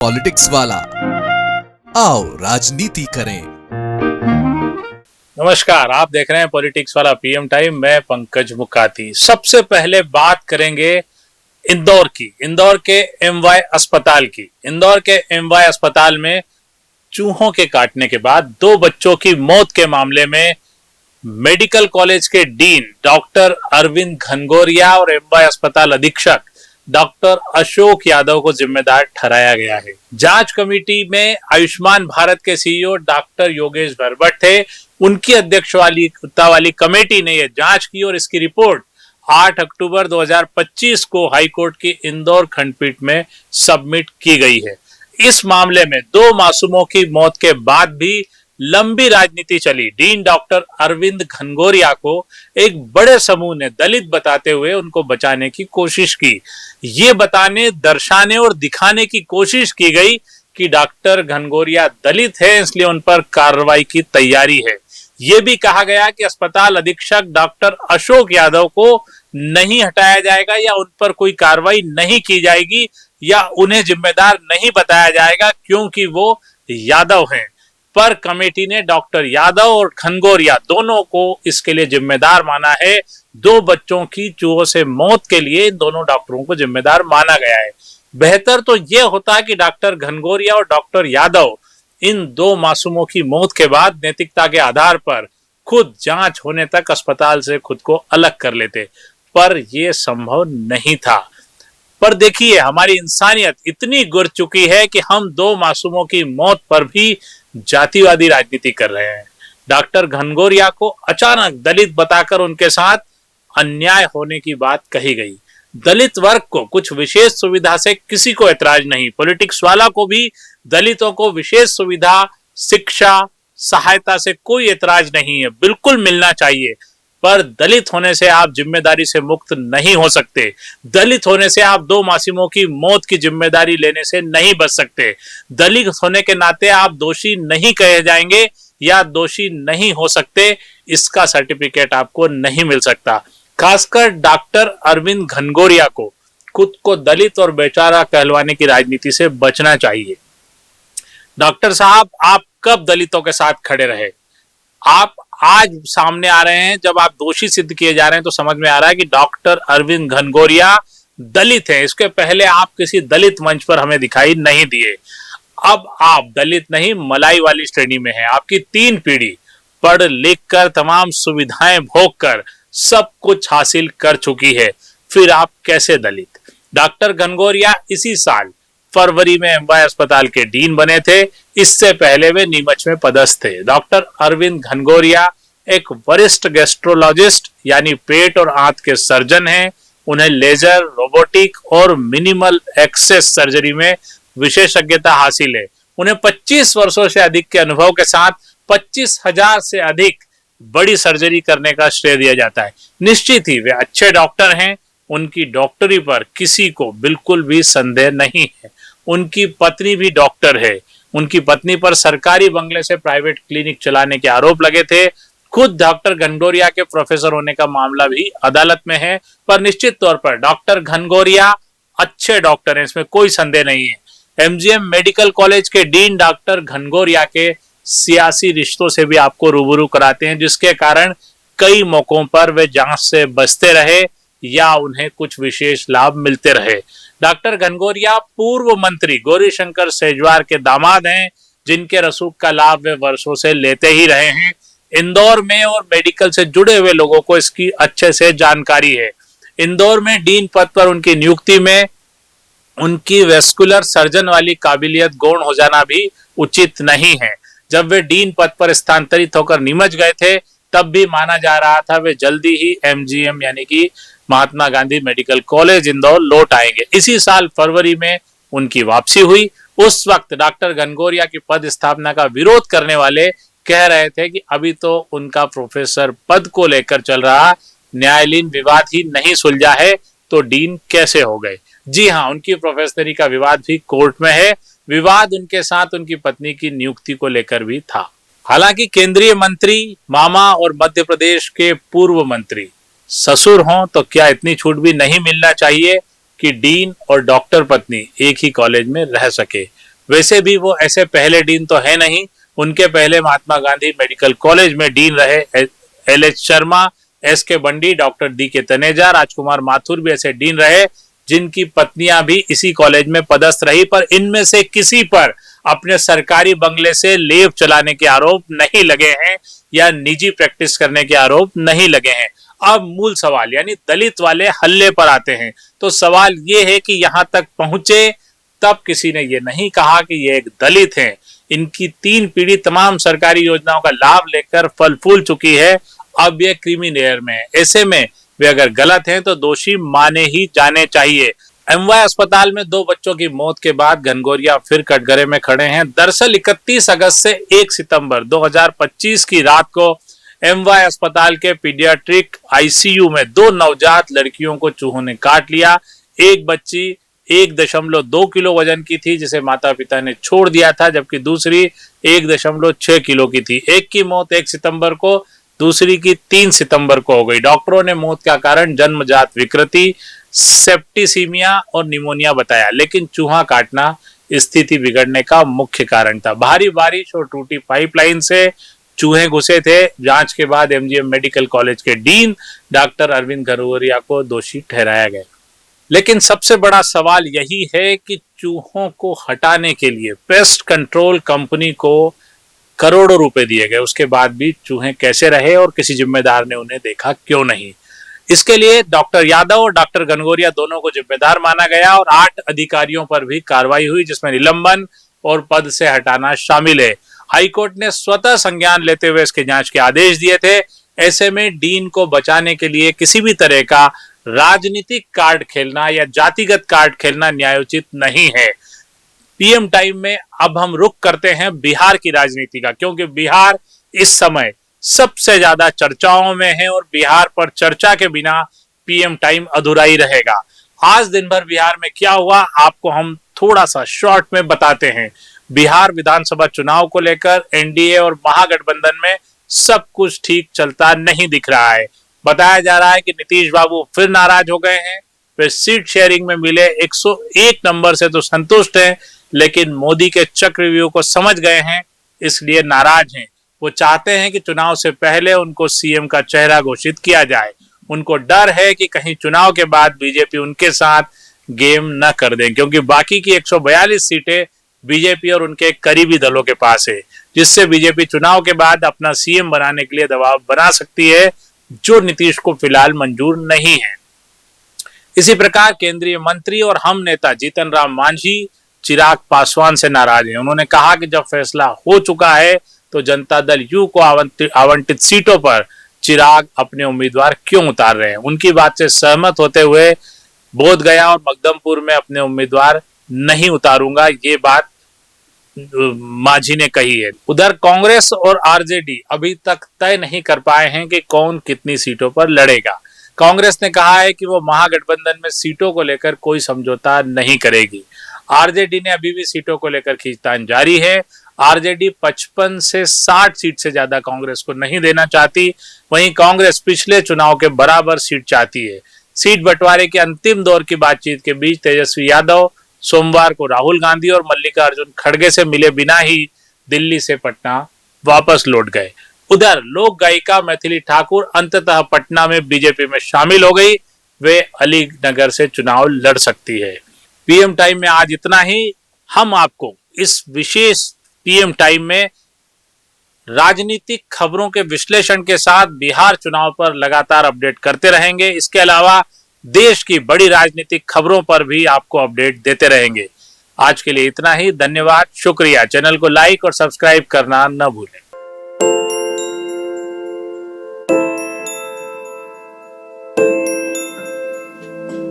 Politics वाला, आओ राजनीति करें। नमस्कार, आप देख रहे हैं पॉलिटिक्स वाला पीएम टाइम। मैं पंकज मुकाती। सबसे पहले बात करेंगे इंदौर की, इंदौर के एमवाय अस्पताल की। इंदौर के एमवाय अस्पताल में चूहों के काटने के बाद 2 बच्चों की मौत के मामले में मेडिकल कॉलेज के डीन डॉक्टर अरविंद घनगोरिया और एमवाय अस्पताल अधीक्षक डॉक्टर अशोक यादव को जिम्मेदार ठहराया गया है। जांच कमेटी में आयुष्मान भारत के सीईओ डॉक्टर योगेश भरभट थे। उनकी अध्यक्षता वाली कमेटी ने यह जांच की और इसकी रिपोर्ट 8 अक्टूबर 2025 को हाईकोर्ट की इंदौर खंडपीठ में सबमिट की गई है। इस मामले में 2 मासूमों की मौत के बाद भी लंबी राजनीति चली। डीन डॉक्टर अरविंद घनगोरिया को एक बड़े समूह ने दलित बताते हुए उनको बचाने की कोशिश की। ये बताने, दर्शाने और दिखाने की कोशिश की गई कि डॉक्टर घनगोरिया दलित है, इसलिए उन पर कार्रवाई की तैयारी है। ये भी कहा गया कि अस्पताल अधीक्षक डॉक्टर अशोक यादव को नहीं हटाया जाएगा या उन पर कोई कार्रवाई नहीं की जाएगी या उन्हें जिम्मेदार नहीं बताया जाएगा क्योंकि वो यादव हैं। पर कमेटी ने डॉक्टर यादव और घनगोरिया दोनों को इसके लिए जिम्मेदार माना है। 2 बच्चों की चूहों से मौत के लिए इन दोनों डॉक्टरों को जिम्मेदार माना गया है। बेहतर तो यह होता कि डॉक्टर घनगोरिया और डॉक्टर यादव इन 2 मासूमों की मौत के बाद नैतिकता के आधार पर खुद जांच होने तक अस्पताल से खुद को अलग कर लेते, पर यह संभव नहीं था। पर देखिए, हमारी इंसानियत इतनी गिर चुकी है कि हम 2 मासूमों की मौत पर भी जातिवादी राजनीति कर रहे हैं। डॉक्टर घनगोरिया को अचानक दलित बताकर उनके साथ अन्याय होने की बात कही गई। दलित वर्ग को कुछ विशेष सुविधा से किसी को ऐतराज नहीं। पॉलिटिक्स वाला को भी दलितों को विशेष सुविधा, शिक्षा, सहायता से कोई ऐतराज नहीं है, बिल्कुल मिलना चाहिए। पर दलित होने से आप जिम्मेदारी से मुक्त नहीं हो सकते। दलित होने से आप 2 मासूमों की मौत की जिम्मेदारी लेने से नहीं बच सकते। दलित होने के नाते आप दोषी नहीं कहे जाएंगे या दोषी नहीं हो सकते, इसका सर्टिफिकेट आपको नहीं मिल सकता। खासकर डॉक्टर अरविंद घनगोरिया को खुद को दलित और बेचारा कहलवाने की राजनीति से बचना चाहिए। डॉक्टर साहब, आप कब दलितों के साथ खड़े रहे? आप आज सामने आ रहे हैं, जब आप दोषी सिद्ध किए जा रहे हैं तो समझ में आ रहा है कि डॉक्टर अरविंद घनगोरिया दलित हैं। इसके पहले आप किसी दलित मंच पर हमें दिखाई नहीं दिए। अब आप दलित नहीं, मलाई वाली श्रेणी में हैं। आपकी 3 पीढ़ी पढ़ लिख कर, तमाम सुविधाएं भोग कर सब कुछ हासिल कर चुकी है, फिर आप कैसे दलित? डॉक्टर घनगोरिया इसी साल फरवरी में एमवाय अस्पताल के डीन बने थे। इससे पहले वे नीमच में पदस्थ थे। डॉक्टर अरविंद घनगोरिया एक वरिष्ठ गैस्ट्रोलॉजिस्ट यानी पेट और आंत के सर्जन हैं। उन्हें लेजर, रोबोटिक और मिनिमल एक्सेस सर्जरी में विशेषज्ञता हासिल है। उन्हें 25 वर्षों से अधिक के अनुभव के साथ 25,000 से अधिक बड़ी सर्जरी करने का श्रेय दिया जाता है। निश्चित ही वे अच्छे डॉक्टर हैं। उनकी डॉक्टरी पर किसी को बिल्कुल भी संदेह नहीं है। उनकी पत्नी भी डॉक्टर है। उनकी पत्नी पर सरकारी बंगले से प्राइवेट क्लिनिक चलाने के आरोप लगे थे। खुद डॉक्टर घनगोरिया के प्रोफेसर होने का मामला भी अदालत में है। पर निश्चित तौर पर डॉक्टर घनगोरिया अच्छे डॉक्टर हैं, इसमें कोई संदेह नहीं है। एमजीएम मेडिकल कॉलेज के डीन डॉक्टर घनगोरिया के सियासी रिश्तों से भी आपको रूबरू कराते हैं, जिसके कारण कई मौकों पर वे जांच से बचते रहे या उन्हें कुछ विशेष लाभ मिलते रहे। डॉक्टर घनगोरिया पूर्व मंत्री गौरीशंकर शेजवार के दामाद हैं, जिनके रसूख का लाभ वे वर्षों से लेते ही रहे हैं। इंदौर में और मेडिकल से जुड़े हुए लोगों को इसकी अच्छे से जानकारी है। इंदौर में डीन पद पर उनकी नियुक्ति में उनकी वेस्कुलर सर्जन वाली काबिलियत गौण हो जाना भी उचित नहीं है। जब वे डीन पद पर स्थानांतरित होकर नीमच गए थे, तब भी माना जा रहा था वे जल्दी ही एमजीएम यानी कि महात्मा गांधी मेडिकल कॉलेज इंदौर लौट आएंगे। इसी साल फरवरी में उनकी वापसी हुई। उस वक्त डॉक्टर घनगोरिया की पद स्थापना का विरोध करने वाले कह रहे थे कि अभी तो उनका प्रोफेसर पद को लेकर चल रहा न्यायालयीन विवाद ही नहीं सुलझा है, तो डीन कैसे हो गए? जी हाँ, उनकी प्रोफेसरी का विवाद भी कोर्ट में है। विवाद उनके साथ उनकी पत्नी की नियुक्ति को लेकर भी था। हालांकि केंद्रीय मंत्री, मामा और मध्य प्रदेश के पूर्व मंत्री ससुर हों तो क्या इतनी छूट भी नहीं मिलना चाहिए कि डीन और डॉक्टर पत्नी एक ही कॉलेज में रह सके? वैसे भी वो ऐसे पहले डीन तो है नहीं, उनके पहले महात्मा गांधी मेडिकल कॉलेज में डीन रहे एल.एच. शर्मा, एस.के. बंडी, डॉक्टर डी.के. तनेजा, राजकुमार माथुर भी ऐसे डीन रहे जिनकी पत्नियां भी इसी कॉलेज में पदस्थ रही, पर इनमें से किसी पर अपने सरकारी बंगले से लेव चलाने के आरोप नहीं लगे हैं या निजी प्रैक्टिस करने के आरोप नहीं लगे हैं। अब मूल सवाल यानी दलित वाले हल्ले पर आते हैं। तो सवाल ये है कि यहां तक पहुंचे तब किसी ने ये नहीं कहा कि ये एक दलित हैं। इनकी 3 पीढ़ी तमाम सरकारी योजनाओं का लाभ लेकर फल फूल चुकी है, अब ये क्रीमी लेयर में है। ऐसे में वे अगर गलत हैं तो दोषी माने ही जाने चाहिए। एमवाय अस्पताल में 2 बच्चों की मौत के बाद घनघोरिया फिर कटघरे में खड़े हैं। दरअसल 31 अगस्त से 1 सितंबर 2025 की रात को एमवाय अस्पताल के पीडियाट्रिक आईसीयू में 2 नवजात लड़कियों को चूहों ने काट लिया। एक बच्ची 1.2 किलो वजन की थी जिसे माता पिता ने छोड़ दिया था, जबकि दूसरी 1.6 किलो की थी। एक की मौत 1 सितंबर को, दूसरी की 3 सितंबर को हो गई। डॉक्टरों ने मौत का कारण जन्मजात विकृति, सेप्टिसीमिया और निमोनिया बताया, लेकिन चूहा काटना स्थिति बिगड़ने का मुख्य कारण था। भारी बारिश और टूटी पाइपलाइन से चूहे घुसे थे। जांच के बाद एमजीएम मेडिकल कॉलेज के डीन डॉक्टर अरविंद घनघोरिया को दोषी ठहराया गया। लेकिन सबसे बड़ा सवाल यही है कि चूहों को हटाने के लिए पेस्ट कंट्रोल कंपनी को करोड़ों रुपए दिए गए, उसके बाद भी चूहे कैसे रहे और किसी जिम्मेदार ने उन्हें देखा क्यों नहीं। इसके लिए डॉक्टर यादव और डॉक्टर घनघोरिया दोनों को जिम्मेदार माना गया और 8 अधिकारियों पर भी कार्रवाई हुई, जिसमें निलंबन और पद से हटाना शामिल है। हाईकोर्ट ने स्वतः संज्ञान लेते हुए इसके जांच के आदेश दिए थे। ऐसे में डीन को बचाने के लिए किसी भी तरह का राजनीतिक कार्ड खेलना या जातिगत कार्ड खेलना न्यायोचित नहीं है। पीएम टाइम में अब हम रुख करते हैं बिहार की राजनीति का, क्योंकि बिहार इस समय सबसे ज्यादा चर्चाओं में है और बिहार पर चर्चा के बिना पीएम टाइम अधूरा ही रहेगा। आज दिन भर बिहार में क्या हुआ आपको हम थोड़ा सा शॉर्ट में बताते हैं। बिहार विधानसभा चुनाव को लेकर एनडीए और महागठबंधन में सब कुछ ठीक चलता नहीं दिख रहा है। बताया जा रहा है कि नीतीश बाबू फिर नाराज हो गए हैं। वे सीट शेयरिंग में मिले 101 नंबर से तो संतुष्ट हैं, लेकिन मोदी के चक्रव्यूह को समझ गए हैं, इसलिए नाराज हैं। वो चाहते हैं कि चुनाव से पहले उनको सीएम का चेहरा घोषित किया जाए। उनको डर है कि कहीं चुनाव के बाद बीजेपी उनके साथ गेम न कर दे, क्योंकि बाकी की 142 सीटें बीजेपी और उनके करीबी दलों के पास है, जिससे बीजेपी चुनाव के बाद अपना सीएम बनाने के लिए दबाव बना सकती है, जो नीतीश को फिलहाल मंजूर नहीं है। इसी प्रकार केंद्रीय मंत्री और हम नेता जीतन राम मांझी चिराग पासवान से नाराज हैं। उन्होंने कहा कि जब फैसला हो चुका है तो जनता दल यू को आवंटित सीटों पर चिराग अपने उम्मीदवार क्यों उतार रहे हैं। उनकी बात से सहमत होते हुए बोधगया और मकदमपुर में अपने उम्मीदवार नहीं उतारूंगा, ये बात मांझी ने कही है। उधर कांग्रेस और आरजेडी अभी तक तय नहीं कर पाए हैं कि कौन कितनी सीटों पर लड़ेगा। कांग्रेस ने कहा है कि वो महागठबंधन में सीटों को लेकर कोई समझौता नहीं करेगी। आरजेडी ने अभी भी सीटों को लेकर खींचतान जारी है। आरजेडी 55 से 60 सीट से ज्यादा कांग्रेस को नहीं देना चाहती। वहीं कांग्रेस पिछले चुनाव के बराबर सीट चाहती है। सीट बंटवारे के अंतिम दौर की बातचीत के बीच तेजस्वी यादव सोमवार को राहुल गांधी और मल्लिकार्जुन खड़गे से मिले बिना ही दिल्ली से पटना वापस लौट गए। उधर लोक गायिका मैथिली ठाकुर अंततः पटना में बीजेपी में शामिल हो गई। वे अलीनगर से चुनाव लड़ सकती है। पीएम टाइम में आज इतना ही। हम आपको इस विशेष पीएम टाइम में राजनीतिक खबरों के विश्लेषण के साथ बिहार चुनाव पर लगातार अपडेट करते रहेंगे। इसके अलावा देश की बड़ी राजनीतिक खबरों पर भी आपको अपडेट देते रहेंगे। आज के लिए इतना ही। धन्यवाद, शुक्रिया। चैनल को लाइक और सब्सक्राइब करना न भूलें।